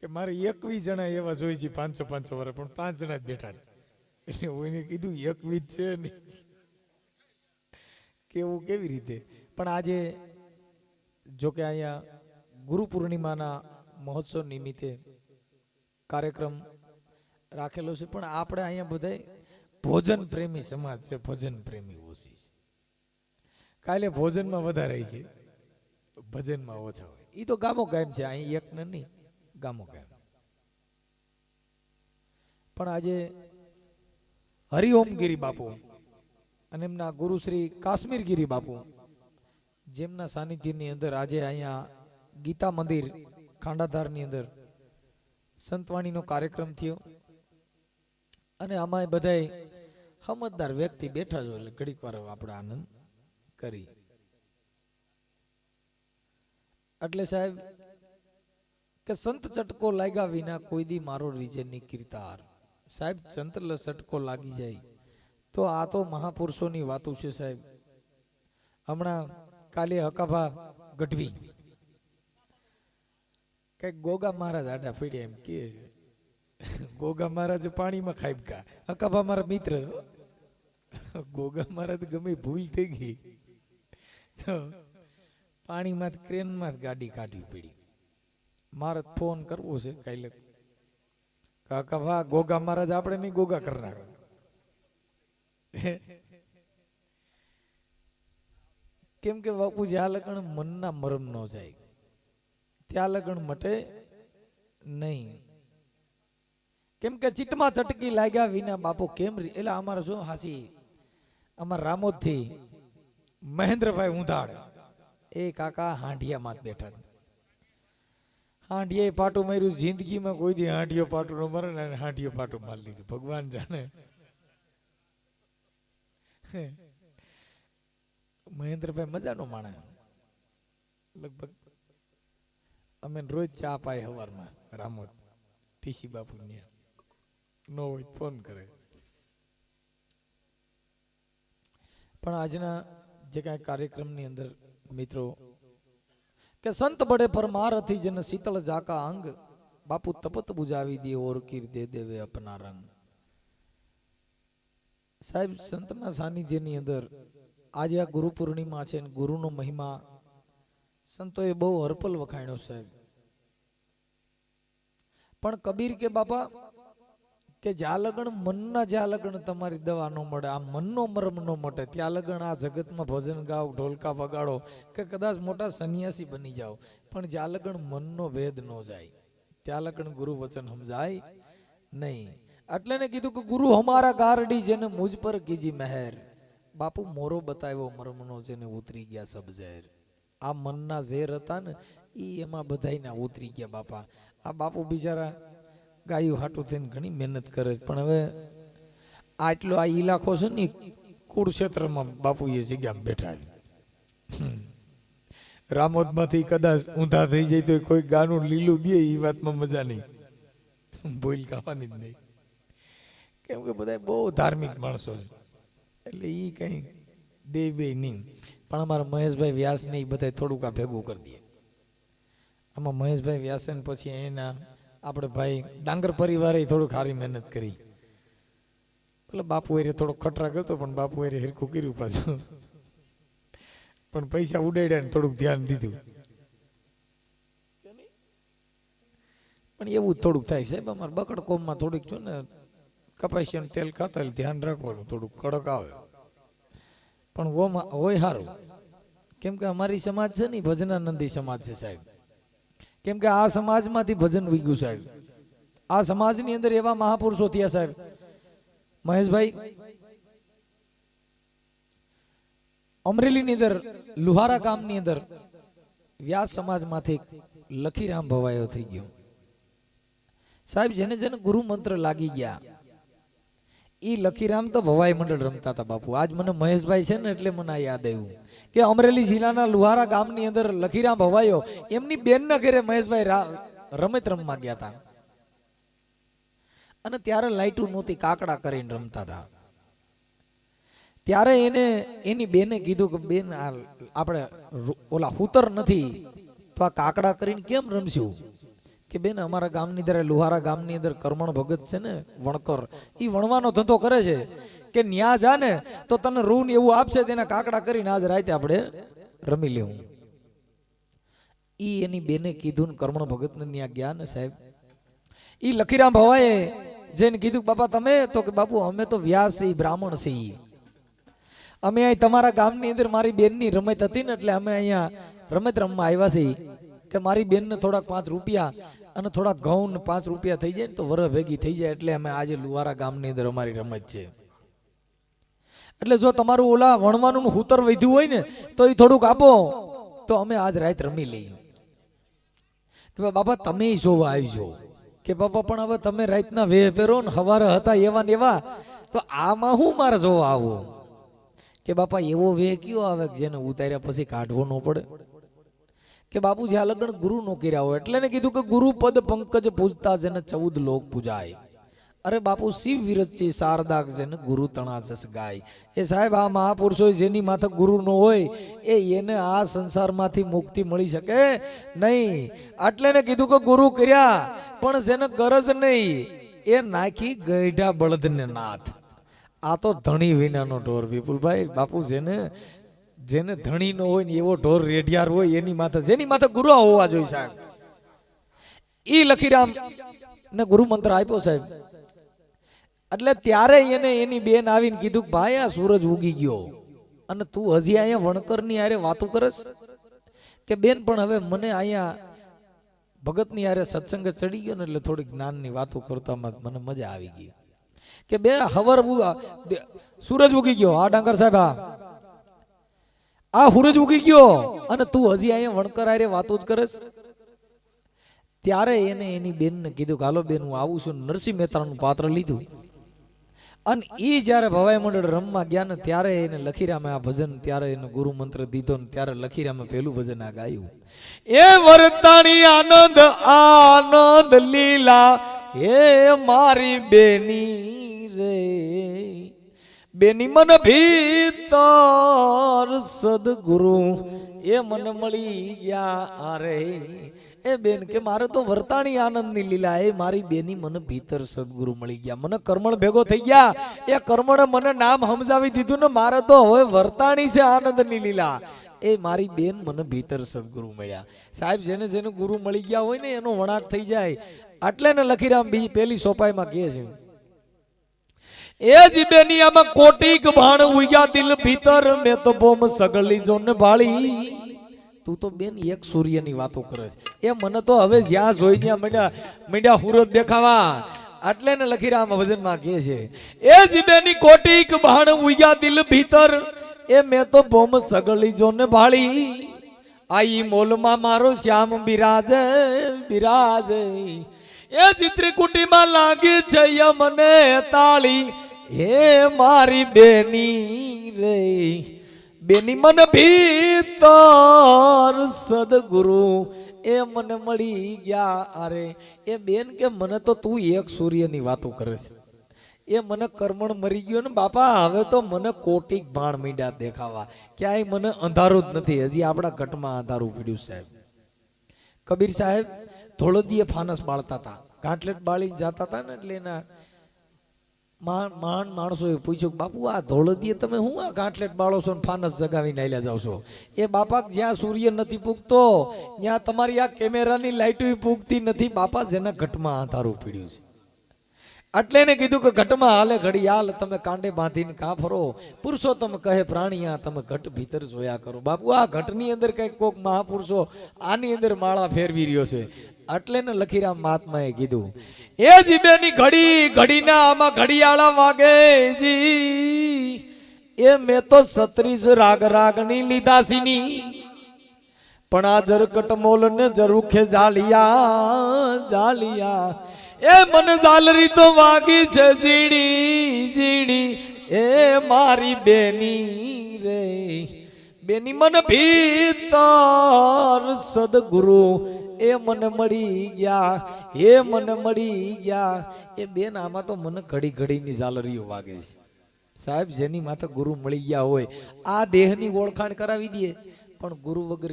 કે મારે 21 જણા એવા જોઈ છે 500 વર્ષ, પણ 5 જણા જ બેઠા એટલે કોઈને કીધું 21 છે ને કેવું કેવી રીતે. પણ આજે જો કે અહીંયા ગુરુ પૂર્ણિમાના મહોત્સવ નિમિત્તે કાર્યક્રમ રાખેલો છે, પણ આપણે અહીંયા બધાય ભોજન પ્રેમી સમાજ છે, ભજન પ્રેમી ઓછી છે. કાલે ભોજનમાં વધારે છે, ભજનમાં ઓછા હોય. એ તો ગામો ગામ છે, અહીં એક નહીં ગામો ગામ. પણ આજે હરિઓમગીરી બાપુ અને એમના ગુરુ શ્રી કાશ્મીરગીરી બાપુ જેમના સાનિધ્યની અંદર આજે અહીંયા ગીતા મંદિર ખાંડાધારની અંદર સંતવાણીનો કાર્યક્રમ થયો. અને આમાં બધાય સમજદાર વ્યક્તિ બેઠા છો એટલે ઘડીક વાર આપણે આનંદ કરી. એટલે સાહેબ કે સંત ચટકો લાગ્યા વિના કોઈ દી મારો રીજનની કીર્તાર. સાહેબ સંત ચટકો લાગી જાય તો આ તો મહાપુરુષોની વાતો છે સાહેબ. હમણાં કાલે હકાભા ગઢવી કઈક ગોગા મહારાજ આડા ફીડ્યા એમ કે ગોગા મહારાજ પાણીમાં ખાઈબકા. હકાભા મારા મિત્ર, ગોગા મહારાજ ગમે ભૂલ થઈ ગઈ તો પાણીમાં ક્રેનમાં ગાડી કાઢવી પડી. મારે ફોન કરવો છે કાલે, હકાભા ગોગા મહારાજ આપણે નહીં ગોગા કરનાર. કેમ કે બાપુ જ્યાં લગણ મનના મરમ ન જાય ત્યાં લગણ મટે નહીં. કેમ કે ચિત્તમાં ચટકી લાગ્યા વિના બાપુ કેમ એટલે અમારે શું હાસી અમારા રામોદ થી મહેન્દ્રભાઈ ઊંધાડ એ કાકા હાંડિયામાં બેઠા. હાંડિયે પાટું માર્યું, જિંદગીમાં કોઈ દી હાંડિયો પાટું ન મારે ને હાંડિયો પાટું મારી લીધું, ભગવાન જાણે. મહેન્દ્રભાઈ મજાનો માણસ, લગભગ અમે રોજ ચા પાય સવારમાં રામોદ ટીસી બાપુ ને નો હોય ફોન કરે. પણ આજના જે કાંઈ કાર્યક્રમની અંદર મિત્રો કે સંત બડે પરમારથી જન શીતળ જાકા અંગ બાપુ તપત બુજાવી દે ઓર કીર દે દેવે અપના રંગ. સાહેબ સંતના સાનિધ્યની અંદર આજે આ ગુરુ પૂર્ણિમા છે, ગુરુનો મહિમા સંતોએ બહુ હરપલ વખાણ્યો સાહેબ. પણ કબીર કે બાપા કે જ્યાં લગણ મનના જ્યાં લગણ તમારી દવા ન મળે, આ મનનો મરમ ન મટે ત્યાં લગણ આ જગતમાં ભજન ગાઓ, ઢોલકા વગાડો કે કદાચ મોટા સંન્યાસી બની જાઓ, પણ જ્યાં લગણ મનનો ભેદ ન જાય ત્યાં લગણ ગુરુ વચન સમજાય નહીં. એટલે ને કીધું કે ગુરુ હમારા ગારડી જેને મુજ પર કીજી મહેર. બાપુ મોરો બતાવ્યો મરમનો જેને ઉતરી ગયા સબ ઝેર. આ મનના ઝેર હતા ને એ એમાં બધાયના ઉતરી ગયા બાપા. આ બાપુ બિચારા ગાયું હાટું થઈને ઘણી મહેનત કરે, પણ હવે આટલો આ ઇલાકો છે ને કુરુક્ષેત્રમાં બાપુ એ જગ્યામાં બેઠા. રામોદમાંથી કદાચ ઊંધા થઈ જાય તો કોઈ ગાનું લીલું દે એ વાતમાં મજા નહીં, બોલ ખાવાની જ નહીં. કેમ કે બધા બહુ ધાર્મિક માણસો છે એટલે એ કઈ દે બે નહીં. પણ અમારા મહેશભાઈ વ્યાસ ને એ બધા થોડુંક આ ભેગું કરી દે. આમાં મહેશભાઈ વ્યાસ પછી એના આપણે ભાઈ ડાંગર પરિવારે થોડુંક સારી મહેનત કરી. એટલે બાપુ એ થોડોક ખટરા કરતો પણ બાપુ એ હિરકું કર્યું પાછું, પણ પૈસા ઉડાડ્યા ને થોડુંક ધ્યાન દીધું. પણ એવું થોડુંક થાય સાહેબ. અમારે બકડ કોમમાં થોડીક છો ને કપાસિયાનું તેલ ખાતા ધ્યાન રાખવાનું, થોડુંક કડક આવે પણ હોય સારું. કેમ કે અમારી સમાજ છે ને ભજનાનંદી સમાજ છે સાહેબ. કેમ કે આ સમાજમાંથી ભજન વીગ્યું સાહેબ. આ સમાજની અંદર એવા મહાપુરુષો થયા સાહેબ. મહેશભાઈ અમરેલીની અંદર લુહારા ગામની અંદર વ્યાસ સમાજમાંથી લખીરામ ભવાયો થઈ ગયો સાહેબ. જેને જેને ગુરુ મંત્ર લાગી ગયા ઈ લખીરામ તો ભવાઈ મંડળ રમતા હતા બાપુ. આજ મને મહેશભાઈ છે ને એટલે મને યાદ આવ્યું કે અમરેલી જિલ્લાના લુહારા ગામની અંદર લખીરામ ભવાયો એમની બેનના ઘરે મહેશભાઈ રમત રમવા ગયા હતા અને ત્યારે લાઈટું નહોતી, કાકડા કરીને રમતા હતા. ત્યારે એની બેને કીધું કે બેન આપણે ઓલા હુતર નથી તો આ કાકડા કરીને કેમ રમશું, કે બેન અમારા ગામની અંદર લુહારા ગામની અંદર કર્મણ ભગત છે ને વણકર, એ વણવાનો ધંધો કરે છે કે ન્યા જા ને તો તને રૂ ને એવું આપશે, તેના કાકડા કરીને આજ રાતે આપણે રમી લેવું. ઈ એની બેને કીધું ને કર્મણ ભગત ને ન્યા ગયા ને સાહેબ, ઈ લખીરામ ભવાએ જેને કીધું બાપા તમે, તો કે બાપુ અમે તો વ્યાસ છીએ, બ્રાહ્મણ છીએ, અમે અહીં તમારા ગામની અંદર મારી બેનની રમત હતી ને એટલે અમે અહીંયા રમત રમવા આવ્યા છીએ કે મારી બેનને થોડાક 5 રૂપિયા અને થોડાક ઘઉં ને 5 રૂપિયા થઈ જાય ને તો વરહ ભેગી થઈ જાય, એટલે અમે આજે લુવારા ગામની અંદર અમારી રમત છે. એટલે જો તમારું ઓલા વણવાનું હુતર વધ્યું હોય ને તો એ થોડુંક આપો તો અમે આજ રાત રમી લઈએ. કે બાપા તમે જોવા આવજો. કે બાપા પણ હવે તમે રાતના વેહ પહેરો ને હવારે હતા એવા ને એવા, તો આમાં હું મારે જોવા આવું? કે બાપા એવો વેહ કયો આવે જેને ઉતાર્યા પછી કાઢવો ન પડે? કે બાપુ જ્યાં લગ્ન ગુરુ નો કર્યા હોય એટલે ને કીધું કે ગુરુ પદ પંકજ પૂજતા જેને 14 લોક પૂજાય. અરે બાપુ શિવ વિરચી શારદા જેને ગુરુ તણા જસ ગાય. એ સાહેબ આ મહાપુરુષો જેની માથે ગુરુ નો હોય એને આ સંસારમાંથી મુક્તિ મળી શકે નહીં. એટલે ને કીધું કે ગુરુ કર્યા પણ જેને ગરજ નહીં એ નાખી ગઈઢા બળદને નાથ. આ તો ધણી વિનાનો ઢોર વિપુલભાઈ. બાપુ જેને ધણી નો હોય ને એવો ઢોર રેડિયાર હોય એની માથે, જેની માથે ગુરુ હોવા જોઈએ સાહેબ. ઈ લખીરામ ને ગુરુ મંત્ર આપ્યો સાહેબ. એટલે ત્યારે એને એની બેન આવીને કીધું કે ભાઈ આ સૂરજ ઉગી ગયો અને તું હજી અહીંયા વણકરની હારે વાતો કરસ? કે બેન પણ હવે મને અહીંયા ભગતની હારે સત્સંગ ચડી ગયો ને એટલે થોડી જ્ઞાનની વાતો કરતા મને મજા આવી ગઈ. કે બે હવર સૂરજ ઉગી ગયો, આ ડાંગર સાહેબ આ સૂરજ ઉગી ગયો અને તું હજી અહીંયા વણકર હારે વાતો જ કરસ? ત્યારે એને એની બેનને કીધું કે હાલો બેન હું આવું છું. નરસિંહ મહેતાનું પાત્ર લીધું અને ઈ જ્યારે ભવાઈ મંડળ રમવા ગયા ને ત્યારે એને લખીરામે આ ભજન, ત્યારે એને ગુરુ મંત્ર દીધો ને ત્યારે લખીરામે પેલું ભજન આ ગાયું. એ વર્તાણી આનંદ આનંદ લીલા હે મારી બેની રે, બેની મન ભીતર સદગુરુ એ મને મળી ગયા આરે. એ બેન કે મારે તો વર્તાણી આનંદની લીલા, એ મારી બેની મને ભીતર સદગુરુ મળી ગયા, મને કર્મણ ભેગો થઈ ગયા, એ કર્મણે મને નામ સમજાવી દીધું ને મારે તો હવે વર્તાણી છે આનંદની લીલા. એ મારી બેન મને ભીતર સદગુરુ મળ્યા. સાહેબ જેને જેને ગુરુ મળી ગયા હોય ને એનો વણાક થઈ જાય. એટલે ને લખીરામ બી પેલી સોપાઈમાં કહે છે એ જ બેની આમાં કોટીક ભાણ ઉગ્યા દિલ ભીતર મેં તો બોમ સગલી જોને ભાળી. તું તો બેન એક સૂર્યની વાતો કરે છે. એ મને તો હવે જ્યાં જોઈ ત્યાં મીંડા હુરત દેખાવા. એટલે ને લખીરામ ભજનમાં કહે છે એ જ બેની કોટીક ભાણ ઉગ્યા દિલ ભીતર એ મેં તો બોમ સગલી જોને ભાળી. આઈ મોલમાં મારો શ્યામ બિરાજે બિરાજે, એ ચિત્રકુટીમાં લાગી છે મને તાળી. હે મારી બેની રે, બેની મન ભીતર સદગુરુ એ મને મળી ગયા અરે. એ બેન કે મને તો તું એક સૂર્યની વાતો કરે છે, એ મને કર્મણ મરી ગયો ને બાપા હવે તો મને કોટીક ભાણ મીંડા દેખાવા, ક્યાંય મને અંધારું જ નથી. હજી આપણા ઘટમાં અંધારું પડ્યું સાહેબ. કબીર સાહેબ ધોળદીએ ફાનસ બાળતા હતા, ગાંઠલેટ બાળીને જતા હતા ને એટલે એના માણસોએ પૂછ્યું બાપુ આ ધોળદીએ તમે હું આ ગાંઠલેટ બાળો છો ને ફાનસ જગાવીને આલ્યા જાવ છો? એ બાપા જ્યાં સૂર્ય નથી પૂગતો ત્યાં તમારી આ કેમેરાની લાઈટો પૂગતી નથી બાપા, જેના ઘટમાં અંધારું પીડ્યું છે. એટલે એને કીધું કે ઘટમાં હાલે ઘડિયાળ તમે કાંડે બાંધીને કાં ફરો, પુરુષોત્તમ કહે પ્રાણીયા તમે ઘટ ભીતર જોયા કરો. બાપુ આ ઘટની અંદર કઈક કોક મહાપુરુષો આની અંદર માળા ફેરવી રહ્યો છે. એટલે ને લખીરામ મહાત્માએ કીધું એ જીબેની ઘડી ઘડીના આમાં ઘડિયાળા વાગે જી, એ મેં તો 36 રાગ રાગની લીધા સીની, પણ આ જરકટ મોલ ને જરૂખે જાલિયા જાલિયા. એ મને ઝાલરી તો વાગી છે ઝીણી ઝીણી એ મારી બેની રે, બેની મન ભીતર સદગુરુ એ મને મળી ગયા એ મને મળી ગયા. એ બેન આમાં તો મને ઘડી ઘડીની ઝાલરીઓ વાગે છે સાહેબ. જેની માથે ગુરુ મળી ગયા હોય આ દેહની ઓળખાણ કરાવી દે પણ ગુરુ વગર